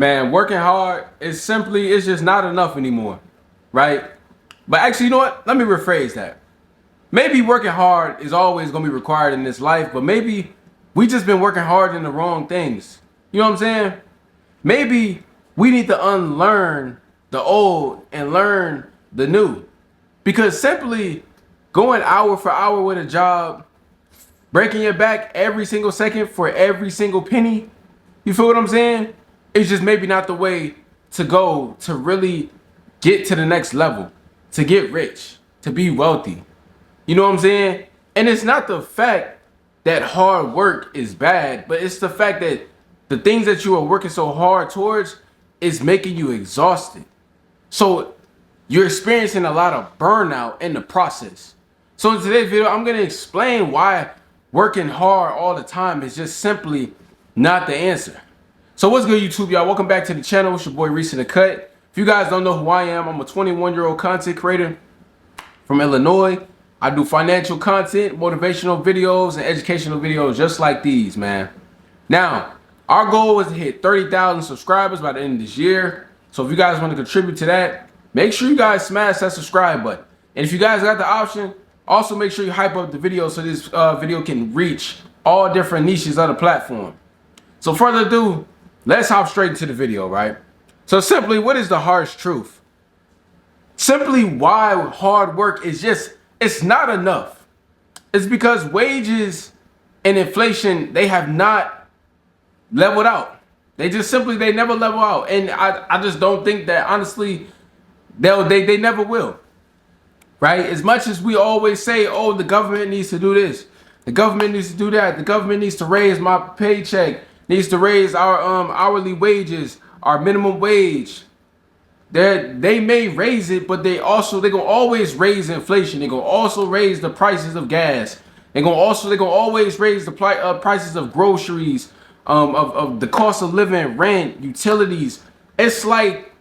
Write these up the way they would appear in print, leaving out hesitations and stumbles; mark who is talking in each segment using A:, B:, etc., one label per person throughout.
A: Man, working hard is simply, it's just not enough anymore, right? But actually, you know what? Let me rephrase that. Maybe working hard is always going to be required in this life, but maybe we just been working hard in the wrong things. You know what I'm saying? Maybe we need to unlearn the old and learn the new. Because simply going hour for hour with a job, breaking your back every single second for every single penny, you feel what I'm saying? It's just maybe not the way to go to really get to the next level, to get rich, to be wealthy. You know what I'm saying? And it's not the fact that hard work is bad, but it's the fact that the things that you are working so hard towards is making you exhausted. So you're experiencing a lot of burnout in the process. So in today's video, I'm going to explain why working hard all the time is just simply not the answer. So what's good, YouTube, y'all? Welcome back to the channel. It's your boy Reese in the Cut. If you guys don't know who I am, I'm a 21-year-old content creator from Illinois. I do financial content, motivational videos, and educational videos just like these, man. Now, our goal is to hit 30,000 subscribers by the end of this year. So if you guys want to contribute to that, make sure you guys smash that subscribe button. And if you guys got the option, also make sure you hype up the video so this video can reach all different niches of the platform. So further ado, let's hop straight into the video, right? So simply, what is the harsh truth? Simply why hard work is just, it's not enough. It's because wages and inflation, they have not leveled out. They never level out. And I just don't think that, honestly, they never will. Right? As much as we always say, oh, the government needs to do this, the government needs to do that, the government needs to raise my paycheck, needs to raise our hourly wages, our minimum wage. They may raise it, but they're gonna always raise inflation. They're gonna also raise the prices of gas. They're gonna always raise the prices of groceries, of the cost of living, rent, utilities. It's like,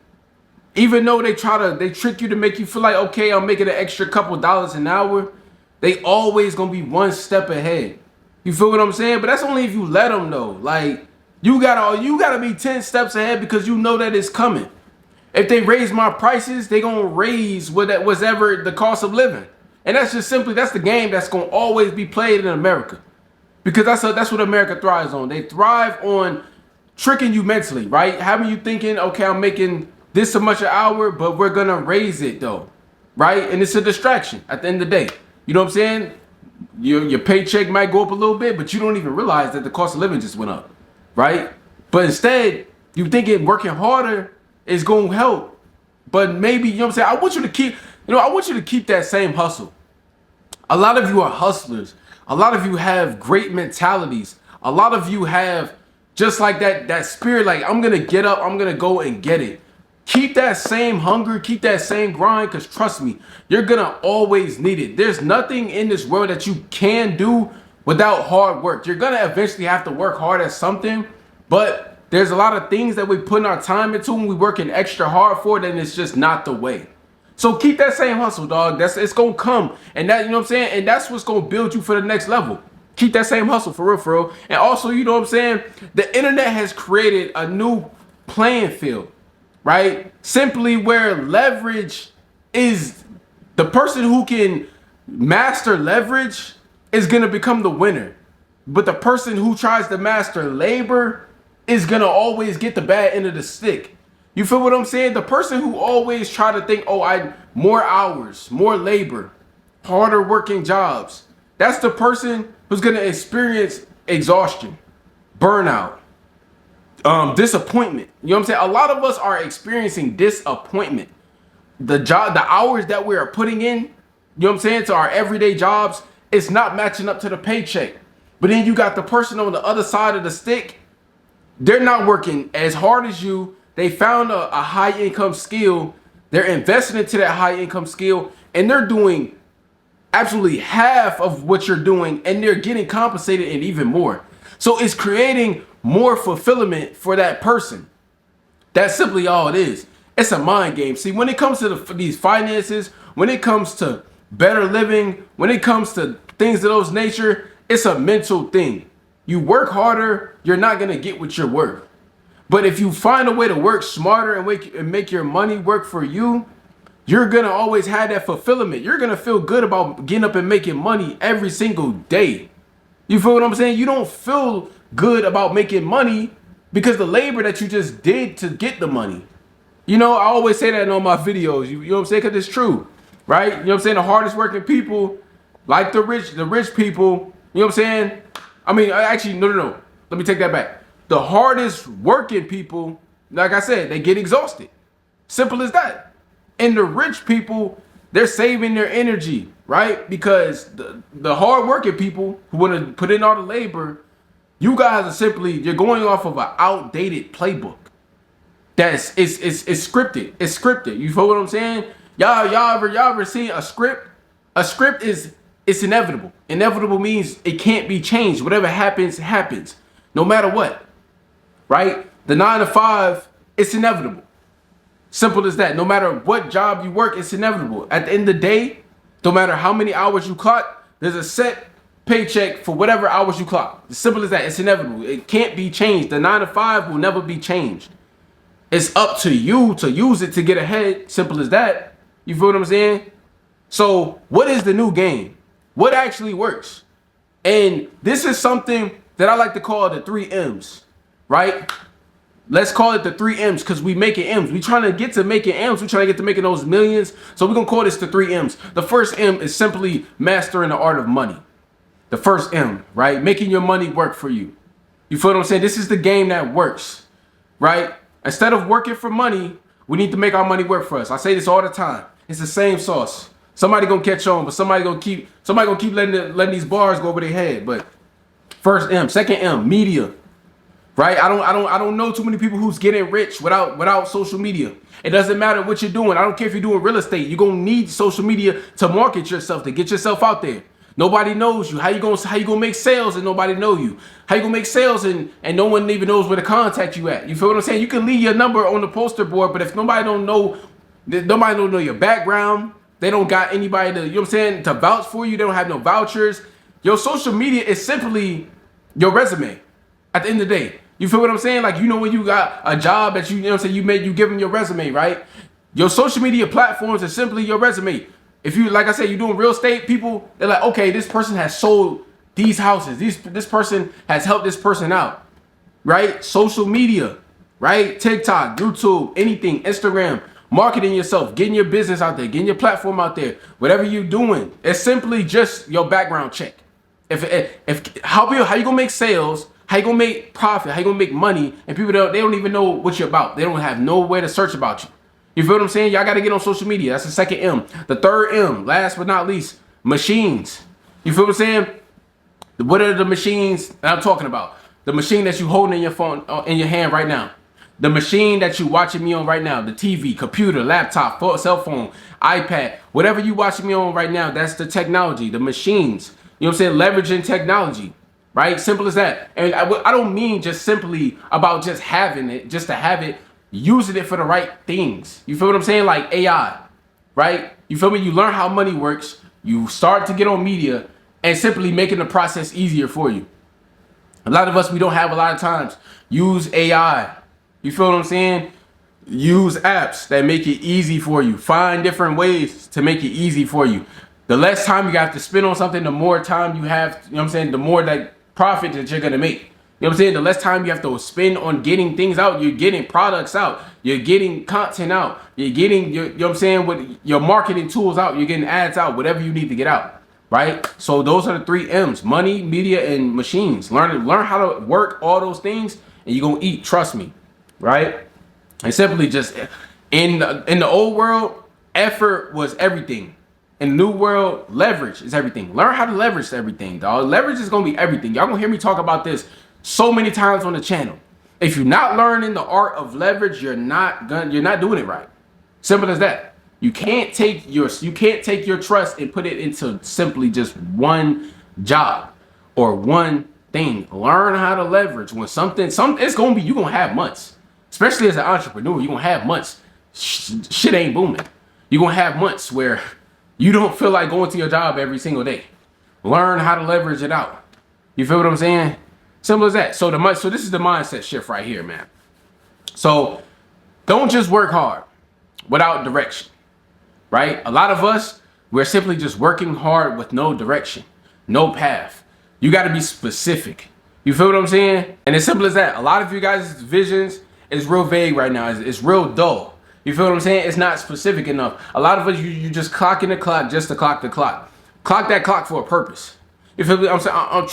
A: even though they trick you to make you feel like, okay, I'm making an extra couple dollars an hour, they always gonna be one step ahead. You feel what I'm saying? But that's only if you let them know. Like, you gotta be 10 steps ahead because you know that it's coming. If they raise my prices, they gonna raise whatever the cost of living. And that's the game that's gonna always be played in America. Because that's what America thrives on. They thrive on tricking you mentally, right? Having you thinking, okay, I'm making this so much an hour, but we're gonna raise it though, right? And it's a distraction at the end of the day. You know what I'm saying? Your paycheck might go up a little bit, but you don't even realize that the cost of living just went up, right? But instead, you thinking working harder is gonna help. But maybe, you know what I'm saying? I want you to keep that same hustle. A lot of you are hustlers. A lot of you have great mentalities. A lot of you have just like that spirit, like, I'm gonna get up, I'm gonna go and get it. Keep that same hunger, keep that same grind, because trust me, you're gonna always need it. There's nothing in this world that you can do without hard work. You're gonna eventually have to work hard at something, but there's a lot of things that we put our time into and we working extra hard for, then it's just not the way. So keep that same hustle, dog. It's gonna come. And that, you know what I'm saying? And that's what's gonna build you for the next level. Keep that same hustle, for real. And also, you know what I'm saying? The internet has created a new playing field, right? Simply where leverage is, the person who can master leverage is gonna become the winner. But the person who tries to master labor is gonna always get the bad end of the stick. You feel what I'm saying? The person who always try to think, oh, more hours, more labor, harder working jobs, that's the person who's gonna experience exhaustion, burnout, disappointment. You know what I'm saying? A lot of us are experiencing disappointment. The hours that we are putting in, you know what I'm saying, to our everyday jobs, it's not matching up to the paycheck. But then you got the person on the other side of the stick. They're not working as hard as you. They found a high income skill. They're investing into that high income skill, and they're doing absolutely half of what you're doing, and they're getting compensated and even more. So it's creating more fulfillment for that person. That's simply all it is. It's a mind game. See, when it comes to these finances, when it comes to better living, when it comes to things of those nature, it's a mental thing. You work harder, you're not gonna get what you're worth. But if you find a way to work smarter and make your money work for you, you're going to always have that fulfillment. You're going to feel good about getting up and making money every single day. You feel what I'm saying? You don't feel good about making money because the labor that you just did to get the money. You know, I always say that in all my videos. You know what I'm saying? Because it's true, right? You know what I'm saying? The hardest working people, like the rich people, you know what I'm saying? I mean, actually, no. Let me take that back. The hardest working people, like I said, they get exhausted. Simple as that. And the rich people, they're saving their energy, right? Because the hard working people who want to put in all the labor, you guys are simply, you're going off of an outdated playbook. It's scripted. It's scripted. You feel what I'm saying? Y'all ever seen a script? A script it's inevitable. Inevitable means it can't be changed. Whatever happens, happens. No matter what. Right? The 9 to 5, it's inevitable. Simple as that. No matter what job you work, it's inevitable. At the end of the day, no matter how many hours you clock, there's a set paycheck for whatever hours you clock. As simple as that. It's inevitable. It can't be changed. The 9 to 5 will never be changed. It's up to you to use it to get ahead. Simple as that. You feel what I'm saying? So what is the new game? What actually works? And this is something that I like to call the 3 M's, right? Let's call it the 3 M's because we making M's. We trying to get to making M's. We trying to get to making those millions. So we're going to call this the 3 M's. The first M is simply mastering the art of money. The first M, right? Making your money work for you. You feel what I'm saying? This is the game that works, right? Instead of working for money, we need to make our money work for us. I say this all the time. It's the same sauce. Somebody gonna catch on, but somebody gonna keep letting these bars go over their head. But first M, second M, media. Right? I don't know too many people who's getting rich without social media. It doesn't matter what you're doing. I don't care if you're doing real estate. You're gonna need social media to market yourself, to get yourself out there. Nobody knows you. How you gonna make sales and nobody know you? How you gonna make sales and no one even knows where to contact you at? You feel what I'm saying? You can leave your number on the poster board, but if nobody don't know your background, they don't got anybody to, you know what I'm saying, to vouch for you. They don't have no vouchers. Your social media is simply your resume. At the end of the day, you feel what I'm saying? Like, you know, when you got a job that you know what I'm saying, you give them your resume, right? Your social media platforms are simply your resume. If you, like I said, you're doing real estate, people, they're like, okay, this person has sold these houses. This person has helped this person out, right? Social media, right? TikTok, YouTube, anything, Instagram, marketing yourself, getting your business out there, getting your platform out there, whatever you're doing. It's simply just your background check. How you gonna make sales? How you gonna make profit? How you gonna make money? And people they don't even know what you're about. They don't have nowhere to search about you. You feel what I'm saying? Y'all got to get on social media. That's the second M. The third M, last but not least, machines. You feel what I'm saying? What are the machines that I'm talking about? The machine that you holding in your phone, in your hand right now. The machine that you watching me on right now. The TV, computer, laptop, cell phone, iPad, whatever you watching me on right now, that's the technology, the machines. You know what I'm saying? Leveraging technology, right? Simple as that. And I don't mean just simply about just having it, just to have it. Using it for the right things. You feel what I'm saying? Like AI, right? You feel me? You learn how money works. You start to get on media and simply making the process easier for you. A lot of us, we don't have a lot of times. Use AI. You feel what I'm saying? Use apps that make it easy for you. Find different ways to make it easy for you. The less time you have to spend on something, the more time you have, you know what I'm saying? The more that profit that you're going to make. You know what I'm saying? The less time you have to spend on getting things out, you're getting products out, you're getting content out, you're getting, you know what I'm saying, with your marketing tools out, you're getting ads out, whatever you need to get out, right? So those are the 3 M's, money, media, and machines. Learn how to work all those things and you're going to eat, trust me, right? And simply just, in the old world, effort was everything. In the new world, leverage is everything. Learn how to leverage everything, dog. Leverage is going to be everything. Y'all going to hear me talk about this so many times on the channel. If you're not learning the art of leverage, you're not doing it right. Simple as that. You can't take your trust and put it into simply just one job or one thing. Learn how to leverage. When it's gonna be, you're gonna have months. Especially as an entrepreneur, you're gonna have months. Shit ain't booming. You're gonna have months where you don't feel like going to your job every single day. Learn how to leverage it out. You feel what I'm saying? Simple as that. So this is the mindset shift right here, man. So don't just work hard without direction, right? A lot of us, we're simply just working hard with no direction, no path. You got to be specific. You feel what I'm saying? And as simple as that. A lot of you guys' visions is real vague right now. It's real dull. You feel what I'm saying? It's not specific enough. A lot of us, you just clocking the clock just to clock the clock. Clock that clock for a purpose. You feel me? I'm saying,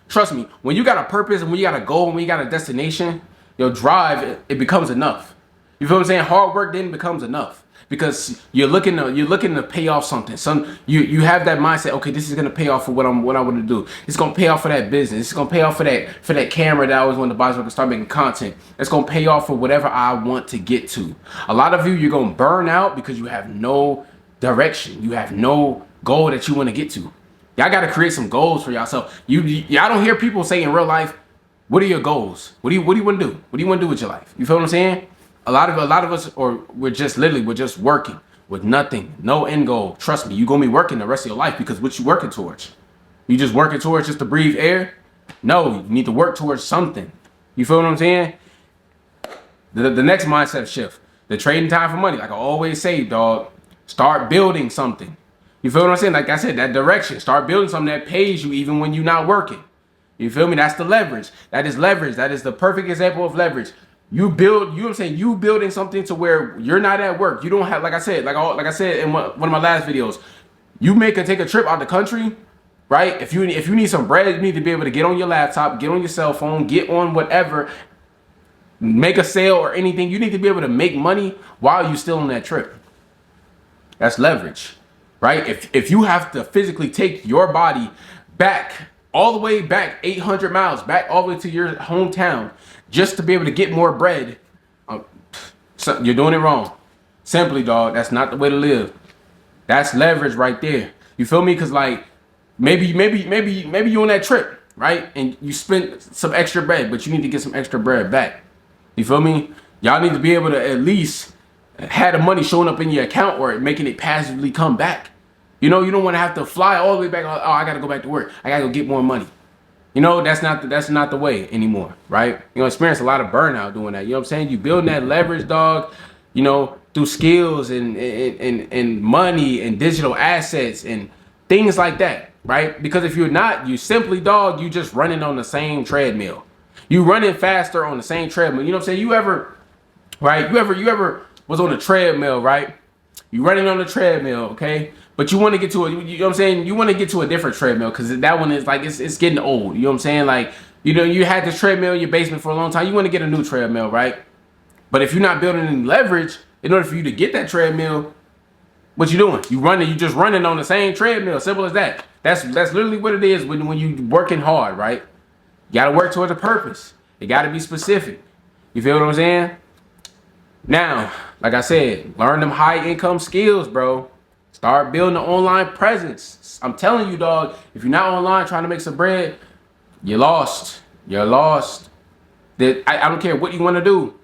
A: trust me. When you got a purpose and when you got a goal and when you got a destination, your drive, it becomes enough. You feel what I'm saying? Hard work then becomes enough because you're looking to pay off something. You have that mindset. Okay, this is gonna pay off for what I want to do. It's gonna pay off for that business. It's gonna pay off for that camera that I always wanted to buy so I can start making content. It's gonna pay off for whatever I want to get to. A lot of you're gonna burn out because you have no direction. You have no goal that you want to get to. Y'all got to create some goals for yourself. Y'all don't hear people say in real life, "What are your goals? What do you want to do? What do you want to do with your life?" You feel what I'm saying? A lot of us, or we're just working with nothing, no end goal. Trust me, you're gonna be working the rest of your life because what you working towards? You just working towards just to breathe air? No, you need to work towards something. You feel what I'm saying? The next mindset shift, the trading time for money. Like I always say, dog, start building something. You feel what I'm saying? Like I said, that direction. Start building something that pays you even when you're not working. You feel me? That's the leverage. That is leverage. That is the perfect example of leverage. You build, you know what I'm saying? You building something to where you're not at work. You don't have, like I said in one of my last videos, you take a trip out the country, right? If you need some bread, you need to be able to get on your laptop, get on your cell phone, get on whatever, make a sale or anything. You need to be able to make money while you're still on that trip. That's leverage, right? If you have to physically take your body back, all the way back 800 miles, back all the way to your hometown, just to be able to get more bread, so you're doing it wrong. Simply, dog, that's not the way to live. That's leverage right there. You feel me? Cause like maybe you on that trip, right? And you spent some extra bread, but you need to get some extra bread back. You feel me? Y'all need to be able to at least have the money showing up in your account or making it passively come back. You know, you don't want to have to fly all the way back. Oh, I gotta go back to work. I gotta go get more money. You know, that's not the way anymore, right? You know, experience a lot of burnout doing that. You know what I'm saying? You building that leverage, dog, you know, through skills and money and digital assets and things like that, right? Because if you're not, you simply, dog, you just running on the same treadmill. You running faster on the same treadmill. You know what I'm saying? You ever was on a treadmill, right? You running on the treadmill, okay? But you want to get to you know what I'm saying? You want to get to a different treadmill because that one is like, it's getting old. You know what I'm saying? Like, you know, you had this treadmill in your basement for a long time. You want to get a new treadmill, right? But if you're not building any leverage, in order for you to get that treadmill, what you doing? You just running on the same treadmill. Simple as that. That's literally what it is when you working hard, right? You got to work towards a purpose. It got to be specific. You feel what I'm saying? Now, like I said, learn them high income skills, bro. Start building an online presence. I'm telling you, dog, if you're not online trying to make some bread, you're lost. You're lost. I don't care what you want to do.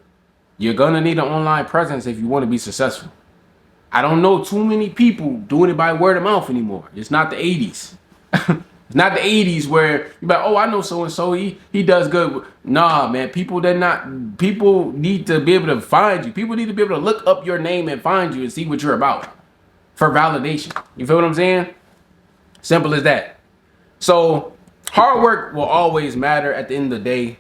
A: You're going to need an online presence if you want to be successful. I don't know too many people doing it by word of mouth anymore. It's not the 80s. It's not the 80s where you're like, oh, I know so-and-so, he does good. Nah, man, people need to be able to find you. People need to be able to look up your name and find you and see what you're about for validation. You feel what I'm saying? Simple as that. So hard work will always matter at the end of the day,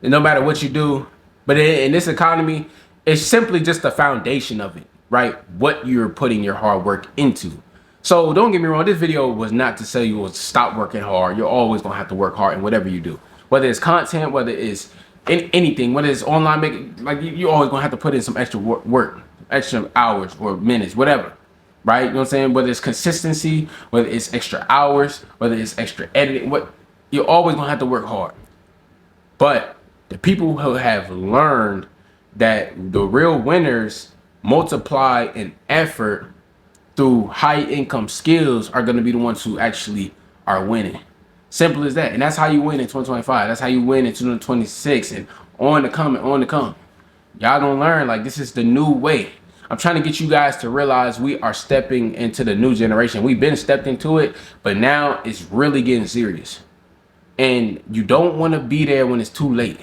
A: and no matter what you do. But in this economy, it's simply just the foundation of it, right? What you're putting your hard work into. So don't get me wrong, this video was not to say you will stop working hard. You're always gonna have to work hard in whatever you do. Whether it's content, whether it's anything, whether it's online making, like you always gonna have to put in some extra work, extra hours or minutes, whatever. Right? You know what I'm saying? Whether it's consistency, whether it's extra hours, whether it's extra editing, you're always gonna have to work hard. But the people who have learned that the real winners multiply in effort through high income skills are going to be the ones who actually are winning. Simple as that. And that's how you win in 2025. That's how you win in 2026 and on to come and on to come. Y'all don't learn, like, this is the new way. I'm trying to get you guys to realize we are stepping into the new generation. We've been stepped into it, but now it's really getting serious. And you don't want to be there when it's too late.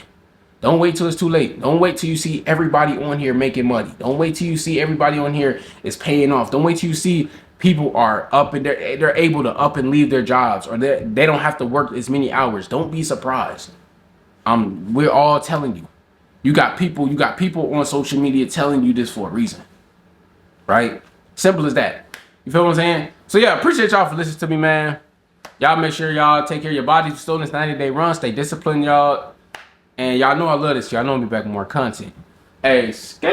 A: Don't wait till it's too late. Don't wait till you see everybody on here making money. Don't wait till you see everybody on here is paying off. Don't wait till you see people are up and they're able to up and leave their jobs, or they don't have to work as many hours. Don't be surprised. We're all telling you. You got people on social media telling you this for a reason. Right? Simple as that. You feel what I'm saying? So yeah, appreciate y'all for listening to me, man. Y'all make sure y'all take care of your bodies. Still in this 90-day run. Stay disciplined, y'all. And y'all know I love this. Y'all know I'll be back with more content. Hey, skate.